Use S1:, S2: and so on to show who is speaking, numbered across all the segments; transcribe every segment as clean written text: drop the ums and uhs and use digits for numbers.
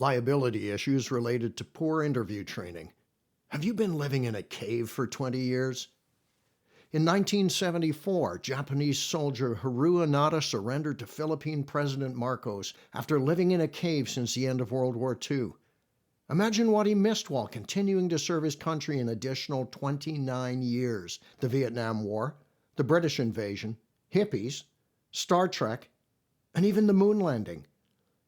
S1: Liability issues related to poor interview training. Have you been living in a cave for 20 years? In 1974, Japanese soldier Haru Anada surrendered to Philippine President Marcos after living in a cave since the end of World War II. Imagine what he missed while continuing to serve his country an additional 29 years. The Vietnam War, the British invasion, hippies, Star Trek, and even the moon landing.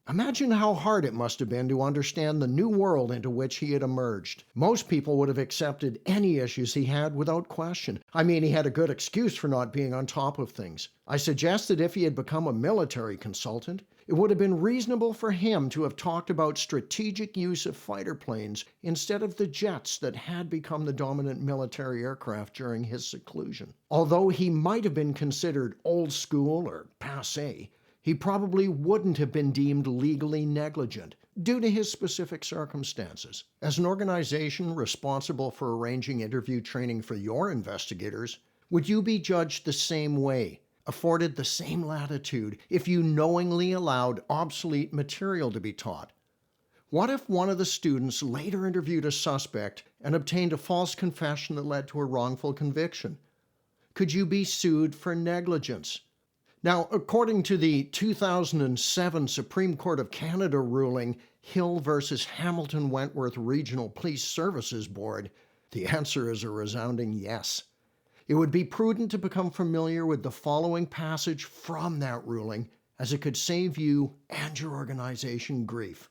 S1: Imagine how hard it must have been to understand the new world into which he had emerged. Most people would have accepted any issues he had without question. I mean, he had a good excuse for not being on top of things. I suggest that if he had become a military consultant, it would have been reasonable for him to have talked about strategic use of fighter planes instead of the jets that had become the dominant military aircraft during his seclusion. Although he might have been considered old school or passé, he probably wouldn't have been deemed legally negligent due to his specific circumstances. As an organization responsible for arranging interview training for your investigators, would you be judged the same way, afforded the same latitude, if you knowingly allowed obsolete material to be taught? What if one of the students later interviewed a suspect and obtained a false confession that led to a wrongful conviction? Could you be sued for negligence? Now, according to the 2007 Supreme Court of Canada ruling, Hill versus Hamilton Wentworth Regional Police Services Board, the answer is a resounding yes. It would be prudent to become familiar with the following passage from that ruling, as it could save you and your organization grief.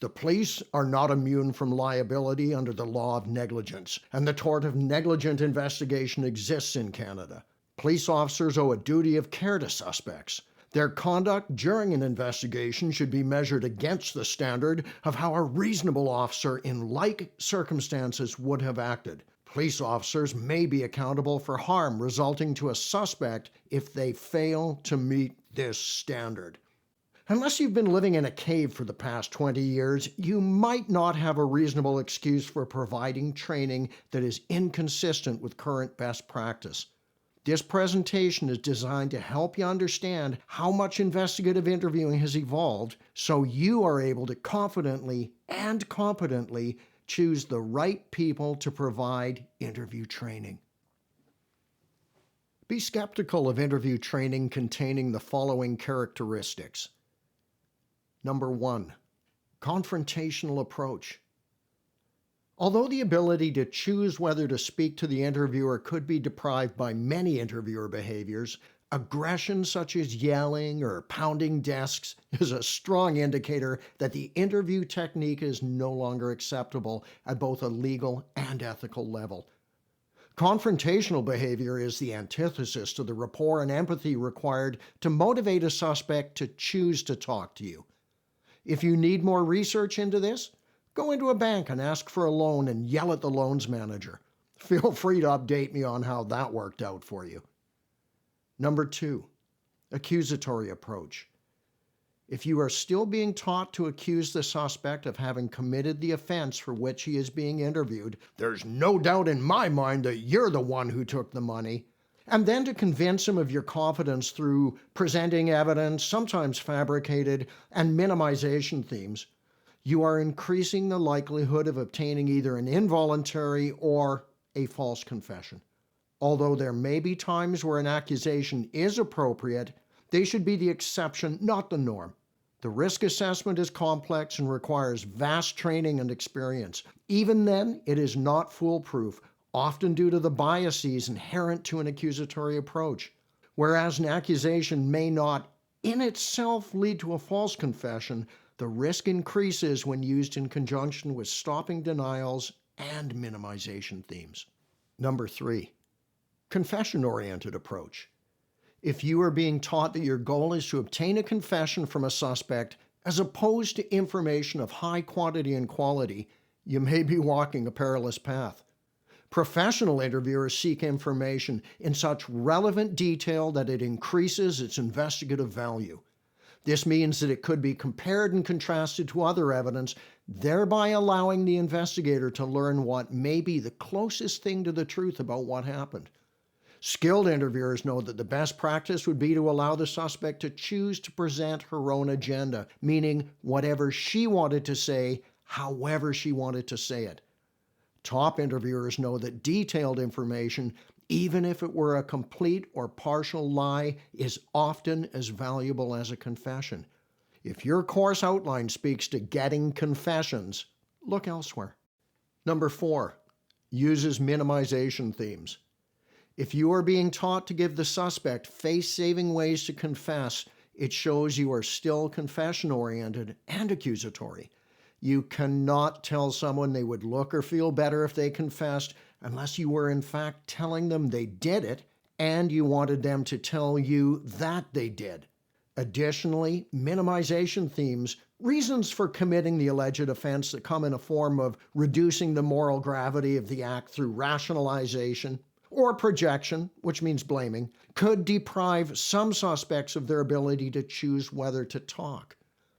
S1: The police are not immune from liability under the law of negligence, and the tort of negligent investigation exists in Canada. Police officers owe a duty of care to suspects. Their conduct during an investigation should be measured against the standard of how a reasonable officer in like circumstances would have acted. Police officers may be accountable for harm resulting to a suspect if they fail to meet this standard. Unless you've been living in a cave for the past 20 years, you might not have a reasonable excuse for providing training that is inconsistent with current best practice. This presentation is designed to help you understand how much investigative interviewing has evolved so you are able to confidently and competently choose the right people to provide interview training. Be skeptical of interview training containing the following characteristics. Number 1, confrontational approach. Although the ability to choose whether to speak to the interviewer could be deprived by many interviewer behaviors, aggression such as yelling or pounding desks is a strong indicator that the interview technique is no longer acceptable at both a legal and ethical level. Confrontational behavior is the antithesis to the rapport and empathy required to motivate a suspect to choose to talk to you. If you need more research into this, go into a bank and ask for a loan and yell at the loans manager. Feel free to update me on how that worked out for you. Number 2, accusatory approach. If you are still being taught to accuse the suspect of having committed the offense for which he is being interviewed, there's no doubt in my mind that you're the one who took the money, and then to convince him of your competence through presenting evidence, sometimes fabricated, and minimization themes, you are increasing the likelihood of obtaining either an involuntary or a false confession. Although there may be times where an accusation is appropriate, they should be the exception, not the norm. The risk assessment is complex and requires vast training and experience. Even then, it is not foolproof, often due to the biases inherent to an accusatory approach. Whereas an accusation may not in itself lead to a false confession, the risk increases when used in conjunction with stopping denials and minimization themes. Number 3, confession-oriented approach. If you are being taught that your goal is to obtain a confession from a suspect as opposed to information of high quantity and quality, you may be walking a perilous path. Professional interviewers seek information in such relevant detail that it increases its investigative value. This means that it could be compared and contrasted to other evidence, thereby allowing the investigator to learn what may be the closest thing to the truth about what happened. Skilled interviewers know that the best practice would be to allow the suspect to choose to present her own agenda, meaning whatever she wanted to say, however she wanted to say it. Top interviewers know that detailed information, even if it were a complete or partial lie, is often as valuable as a confession. If your course outline speaks to getting confessions, look elsewhere. Number 4, uses minimization themes. If you are being taught to give the suspect face-saving ways to confess, it shows you are still confession-oriented and accusatory. You cannot tell someone they would look or feel better if they confessed unless you were in fact telling them they did it and you wanted them to tell you that they did. Additionally, minimization themes, reasons for committing the alleged offense that come in a form of reducing the moral gravity of the act through rationalization, or projection, which means blaming, could deprive some suspects of their ability to choose whether to talk.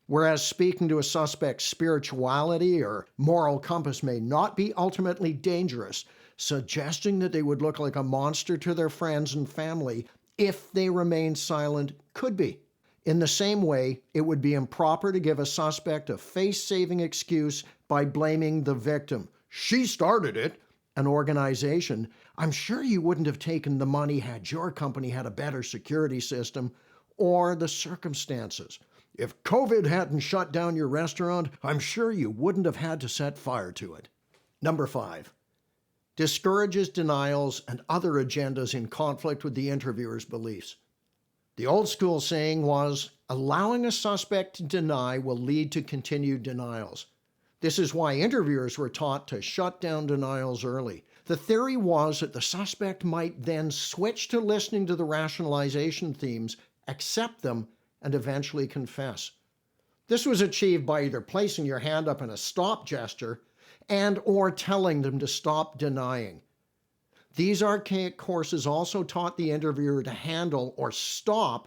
S1: Whereas speaking to a suspect's spirituality or moral compass may not be ultimately dangerous, suggesting that they would look like a monster to their friends and family if they remain silent could be. In the same way, it would be improper to give a suspect a face-saving excuse by blaming the victim. She started it. An organization, I'm sure you wouldn't have taken the money had your company had a better security system, or the circumstances. If COVID hadn't shut down your restaurant, I'm sure you wouldn't have had to set fire to it. Number 5, discourages denials and other agendas in conflict with the interviewer's beliefs. The old school saying was, allowing a suspect to deny will lead to continued denials. This is why interviewers were taught to shut down denials early. The theory was that the suspect might then switch to listening to the rationalization themes, accept them, and eventually confess. This was achieved by either placing your hand up in a stop gesture and or telling them to stop denying. These archaic courses also taught the interviewer to handle or stop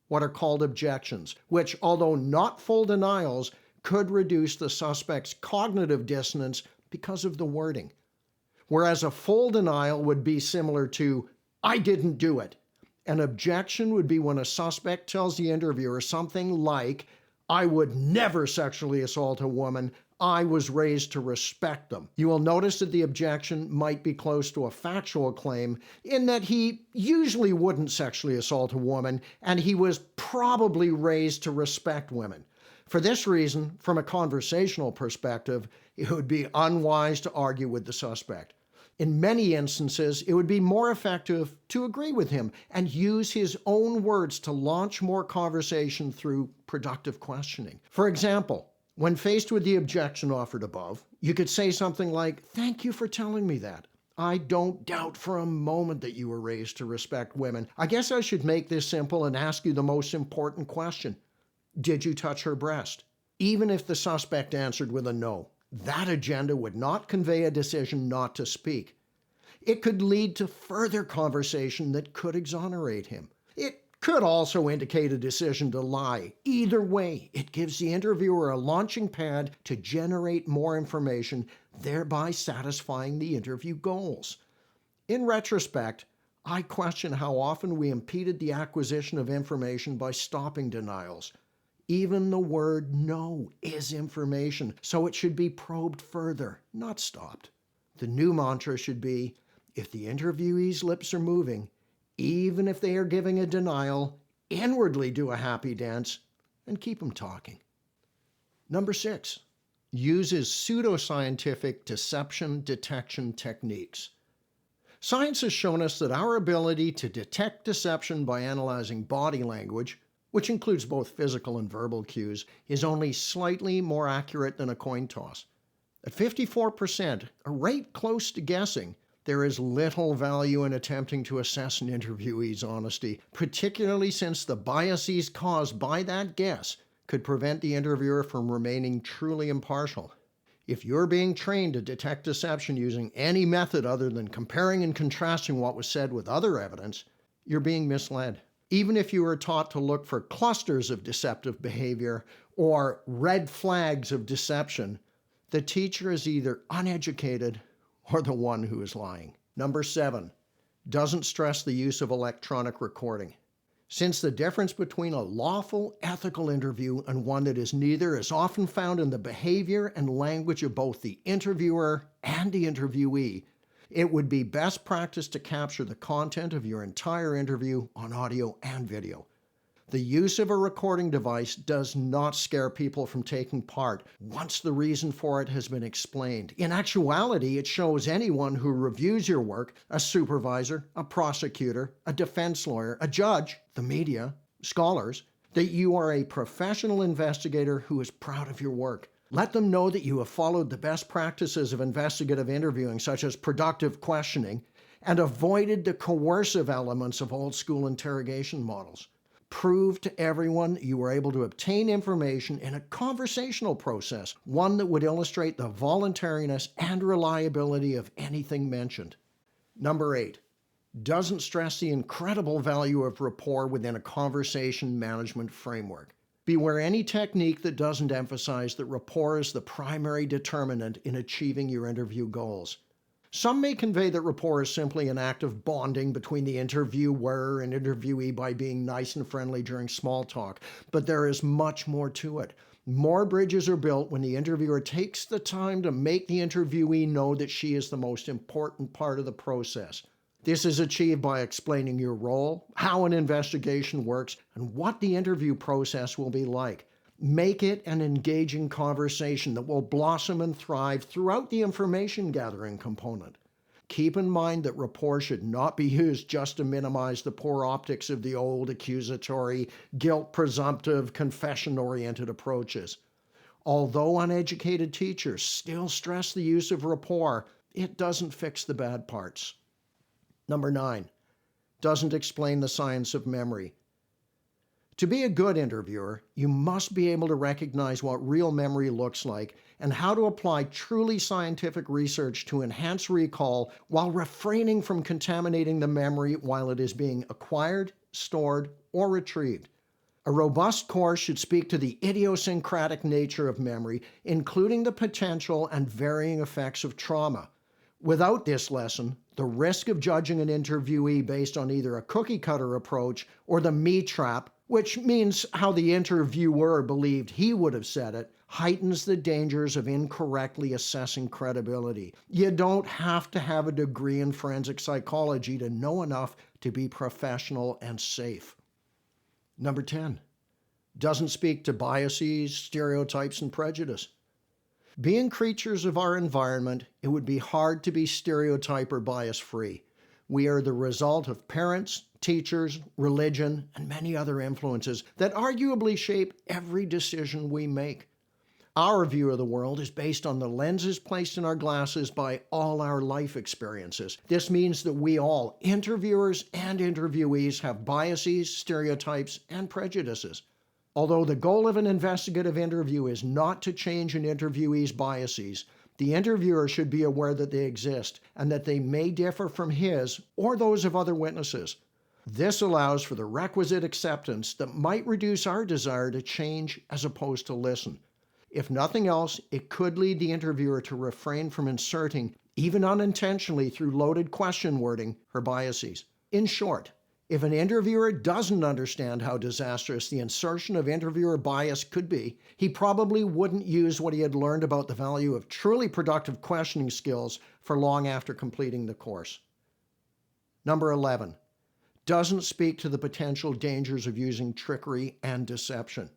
S1: what are called objections, which, although not full denials, could reduce the suspect's cognitive dissonance because of the wording. Whereas a full denial would be similar to, I didn't do it. An objection would be when a suspect tells the interviewer something like, I would never sexually assault a woman. I was raised to respect them. You will notice that the objection might be close to a factual claim in that he usually wouldn't sexually assault a woman, and he was probably raised to respect women. For this reason, from a conversational perspective, it would be unwise to argue with the suspect. In many instances, it would be more effective to agree with him and use his own words to launch more conversation through productive questioning. For example, when faced with the objection offered above, you could say something like, thank you for telling me that. I don't doubt for a moment that you were raised to respect women. I guess I should make this simple and ask you the most important question. Did you touch her breast? Even if the suspect answered with a no, that agenda would not convey a decision not to speak. It could lead to further conversation that could exonerate him. It could also indicate a decision to lie. Either way, it gives the interviewer a launching pad to generate more information, thereby satisfying the interview goals. In retrospect, I question how often we impeded the acquisition of information by stopping denials. Even the word no is information, so it should be probed further, not stopped. The new mantra should be, if the interviewee's lips are moving, even if they are giving a denial, inwardly do a happy dance and keep them talking. Number 6, uses pseudoscientific deception detection techniques. Science has shown us that our ability to detect deception by analyzing body language, which includes both physical and verbal cues, is only slightly more accurate than a coin toss. At 54%, a rate close to guessing, there is little value in attempting to assess an interviewee's honesty, particularly since the biases caused by that guess could prevent the interviewer from remaining truly impartial. If you're being trained to detect deception using any method other than comparing and contrasting what was said with other evidence, you're being misled. Even if you were taught to look for clusters of deceptive behavior or red flags of deception, the teacher is either uneducated or the one who is lying. Number 7, Doesn't stress the use of electronic recording. Since the difference between a lawful, ethical interview and one that is neither is often found in the behavior and language of both the interviewer and the interviewee, it would be best practice to capture the content of your entire interview on audio and video. The use of a recording device does not scare people from taking part once the reason for it has been explained. In actuality, it shows anyone who reviews your work, a supervisor, a prosecutor, a defense lawyer, a judge, the media, scholars, that you are a professional investigator who is proud of your work. Let them know that you have followed the best practices of investigative interviewing, such as productive questioning, and avoided the coercive elements of old-school interrogation models. Prove to everyone you were able to obtain information in a conversational process, one that would illustrate the voluntariness and reliability of anything mentioned. Number 8, doesn't stress the incredible value of rapport within a conversation management framework. Beware any technique that doesn't emphasize that rapport is the primary determinant in achieving your interview goals. Some may convey that rapport is simply an act of bonding between the interviewer and interviewee by being nice and friendly during small talk, but there is much more to it. More bridges are built when the interviewer takes the time to make the interviewee know that she is the most important part of the process. This is achieved by explaining your role, how an investigation works, and what the interview process will be like. Make it an engaging conversation that will blossom and thrive throughout the information gathering component. Keep in mind that rapport should not be used just to minimize the poor optics of the old accusatory, guilt-presumptive, confession-oriented approaches. Although uneducated teachers still stress the use of rapport, it doesn't fix the bad parts. Number 9, doesn't explain the science of memory. To be a good interviewer, you must be able to recognize what real memory looks like and how to apply truly scientific research to enhance recall while refraining from contaminating the memory while it is being acquired, stored, or retrieved. A robust course should speak to the idiosyncratic nature of memory, including the potential and varying effects of trauma. Without this lesson, the risk of judging an interviewee based on either a cookie-cutter approach or the me trap, which means how the interviewer believed he would have said it, heightens the dangers of incorrectly assessing credibility. You don't have to have a degree in forensic psychology to know enough to be professional and safe. Number 10, doesn't speak to biases, stereotypes, and prejudice. Being creatures of our environment, it would be hard to be stereotype or bias-free. We are the result of parents, teachers, religion, and many other influences that arguably shape every decision we make. Our view of the world is based on the lenses placed in our glasses by all our life experiences. This means that we all, interviewers and interviewees, have biases, stereotypes, and prejudices. Although the goal of an investigative interview is not to change an interviewee's biases, the interviewer should be aware that they exist and that they may differ from his or those of other witnesses. This allows for the requisite acceptance that might reduce our desire to change as opposed to listen. If nothing else, it could lead the interviewer to refrain from inserting, even unintentionally through loaded question wording, her biases. In short, if an interviewer doesn't understand how disastrous the insertion of interviewer bias could be, he probably wouldn't use what he had learned about the value of truly productive questioning skills for long after completing the course. Number 11, doesn't speak to the potential dangers of using trickery and deception.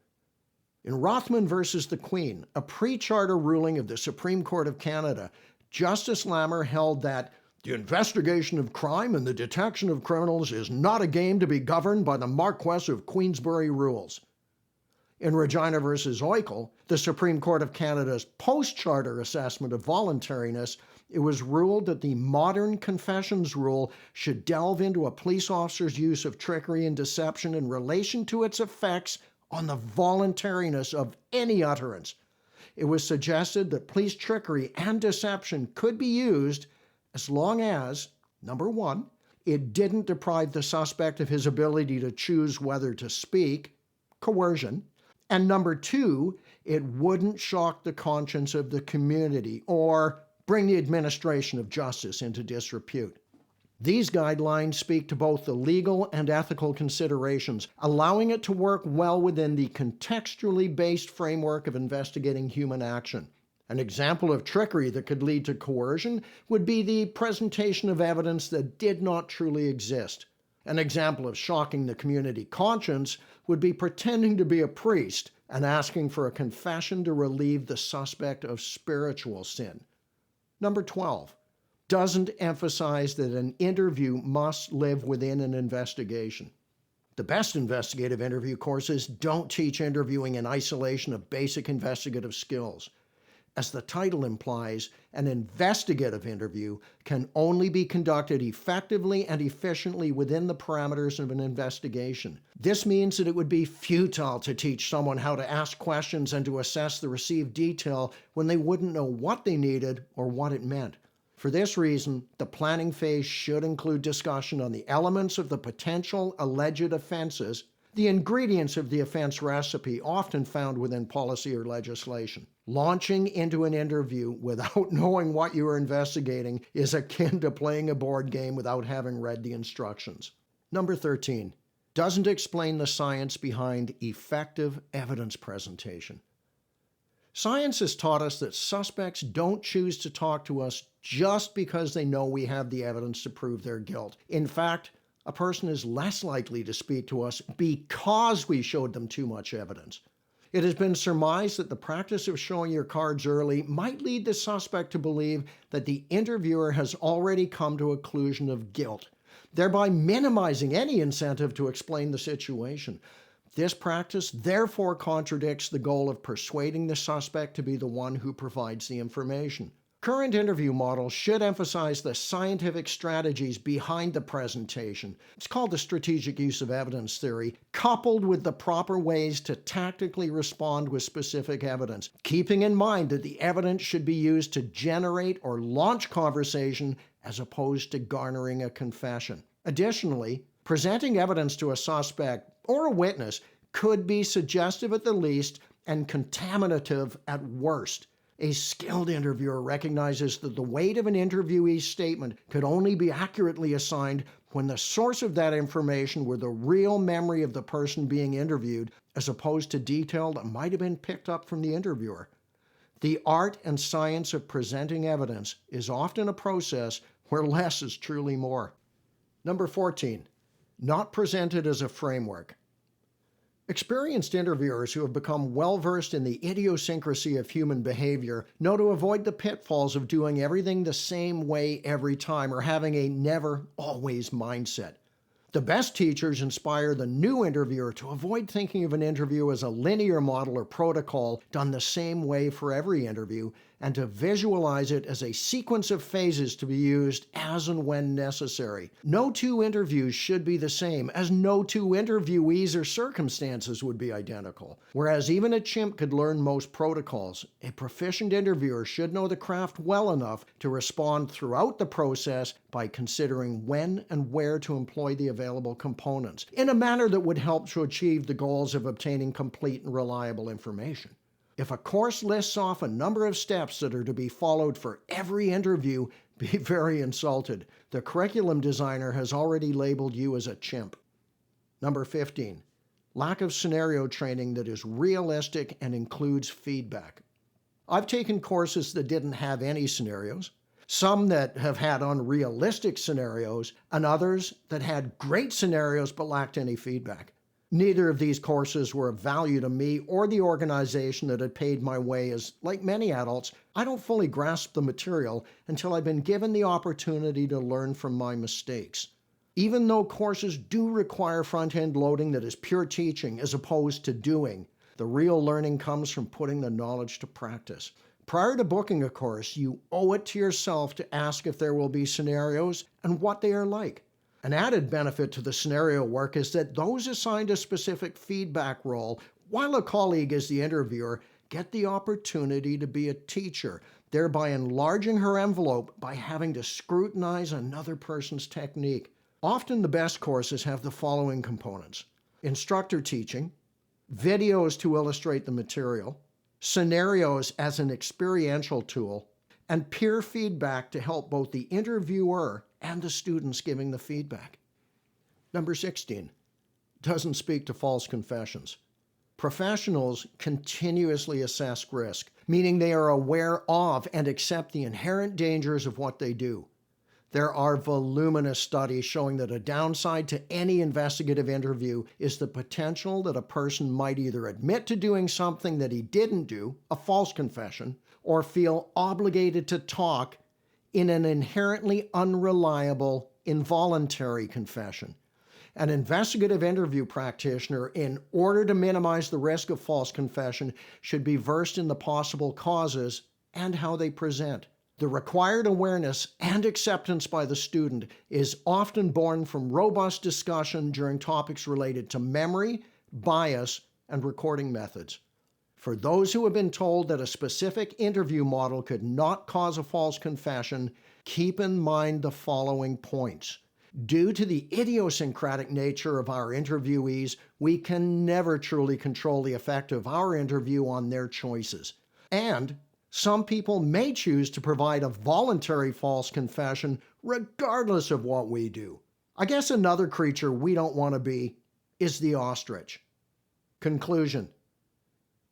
S1: In Rothman versus the Queen, a pre-charter ruling of the Supreme Court of Canada, Justice Lamer held that the investigation of crime and the detection of criminals is not a game to be governed by the Marquess of Queensberry rules. In Regina versus Oikel, the Supreme Court of Canada's post-charter assessment of voluntariness, it was ruled that the modern confessions rule should delve into a police officer's use of trickery and deception in relation to its effects on the voluntariness of any utterance. It was suggested that police trickery and deception could be used as long as, number 1, it didn't deprive the suspect of his ability to choose whether to speak, coercion, and number 2, it wouldn't shock the conscience of the community or bring the administration of justice into disrepute. These guidelines speak to both the legal and ethical considerations, allowing it to work well within the contextually based framework of investigating human action. An example of trickery that could lead to coercion would be the presentation of evidence that did not truly exist. An example of shocking the community conscience would be pretending to be a priest and asking for a confession to relieve the suspect of spiritual sin. Number 12. Doesn't emphasize that an interview must live within an investigation. The best investigative interview courses don't teach interviewing in isolation of basic investigative skills. As the title implies, an investigative interview can only be conducted effectively and efficiently within the parameters of an investigation. This means that it would be futile to teach someone how to ask questions and to assess the received detail when they wouldn't know what they needed or what it meant. For this reason, the planning phase should include discussion on the elements of the potential alleged offenses, the ingredients of the offense recipe often found within policy or legislation. Launching into an interview without knowing what you are investigating is akin to playing a board game without having read the instructions. Number 13, doesn't explain the science behind effective evidence presentation. Science has taught us that suspects don't choose to talk to us just because they know we have the evidence to prove their guilt. In fact, a person is less likely to speak to us because we showed them too much evidence. It has been surmised that the practice of showing your cards early might lead the suspect to believe that the interviewer has already come to a conclusion of guilt, thereby minimizing any incentive to explain the situation. This practice therefore contradicts the goal of persuading the suspect to be the one who provides the information. Current interview models should emphasize the scientific strategies behind the presentation. It's called the strategic use of evidence theory, coupled with the proper ways to tactically respond with specific evidence, keeping in mind that the evidence should be used to generate or launch conversation as opposed to garnering a confession. Additionally, presenting evidence to a suspect or a witness could be suggestive at the least and contaminative at worst. A skilled interviewer recognizes that the weight of an interviewee's statement could only be accurately assigned when the source of that information were the real memory of the person being interviewed, as opposed to detail that might have been picked up from the interviewer. The art and science of presenting evidence is often a process where less is truly more. Number 14, not presented as a framework. Experienced interviewers who have become well-versed in the idiosyncrasy of human behavior know to avoid the pitfalls of doing everything the same way every time or having a never, always mindset. The best teachers inspire the new interviewer to avoid thinking of an interview as a linear model or protocol done the same way for every interview, and to visualize it as a sequence of phases to be used as and when necessary. No two interviews should be the same, as no two interviewees or circumstances would be identical. Whereas even a chimp could learn most protocols, a proficient interviewer should know the craft well enough to respond throughout the process by considering when and where to employ the available components, in a manner that would help to achieve the goals of obtaining complete and reliable information. If a course lists off a number of steps that are to be followed for every interview, be very insulted. The curriculum designer has already labeled you as a chimp. Number 15, lack of scenario training that is realistic and includes feedback. I've taken courses that didn't have any scenarios, some that have had unrealistic scenarios, and others that had great scenarios but lacked any feedback. Neither of these courses were of value to me or the organization that had paid my way, as, like many adults, I don't fully grasp the material until I've been given the opportunity to learn from my mistakes. Even though courses do require front-end loading that is pure teaching as opposed to doing, the real learning comes from putting the knowledge to practice. Prior to booking a course, you owe it to yourself to ask if there will be scenarios and what they are like. An added benefit to the scenario work is that those assigned a specific feedback role, while a colleague is the interviewer, get the opportunity to be a teacher, thereby enlarging her envelope by having to scrutinize another person's technique. Often the best courses have the following components: instructor teaching, videos to illustrate the material, scenarios as an experiential tool, and peer feedback to help both the interviewer and the students giving the feedback. Number 16, doesn't speak to false confessions. Professionals continuously assess risk, meaning they are aware of and accept the inherent dangers of what they do. There are voluminous studies showing that a downside to any investigative interview is the potential that a person might either admit to doing something that he didn't do, a false confession, or feel obligated to talk in an inherently unreliable, involuntary confession. An investigative interview practitioner, in order to minimize the risk of false confession, should be versed in the possible causes and how they present. The required awareness and acceptance by the student is often born from robust discussion during topics related to memory, bias, and recording methods. For those who have been told that a specific interview model could not cause a false confession, keep in mind the following points. Due to the idiosyncratic nature of our interviewees, we can never truly control the effect of our interview on their choices. And some people may choose to provide a voluntary false confession regardless of what we do. I guess another creature we don't want to be is the ostrich. Conclusion.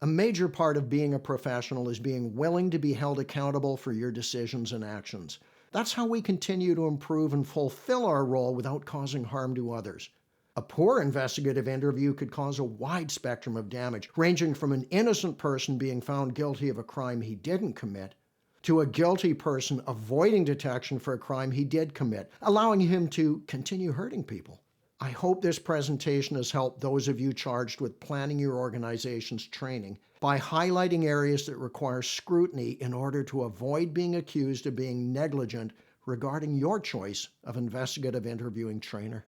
S1: A major part of being a professional is being willing to be held accountable for your decisions and actions. That's how we continue to improve and fulfill our role without causing harm to others. A poor investigative interview could cause a wide spectrum of damage, ranging from an innocent person being found guilty of a crime he didn't commit, to a guilty person avoiding detection for a crime he did commit, allowing him to continue hurting people. I hope this presentation has helped those of you charged with planning your organization's training by highlighting areas that require scrutiny in order to avoid being accused of being negligent regarding your choice of investigative interviewing trainer.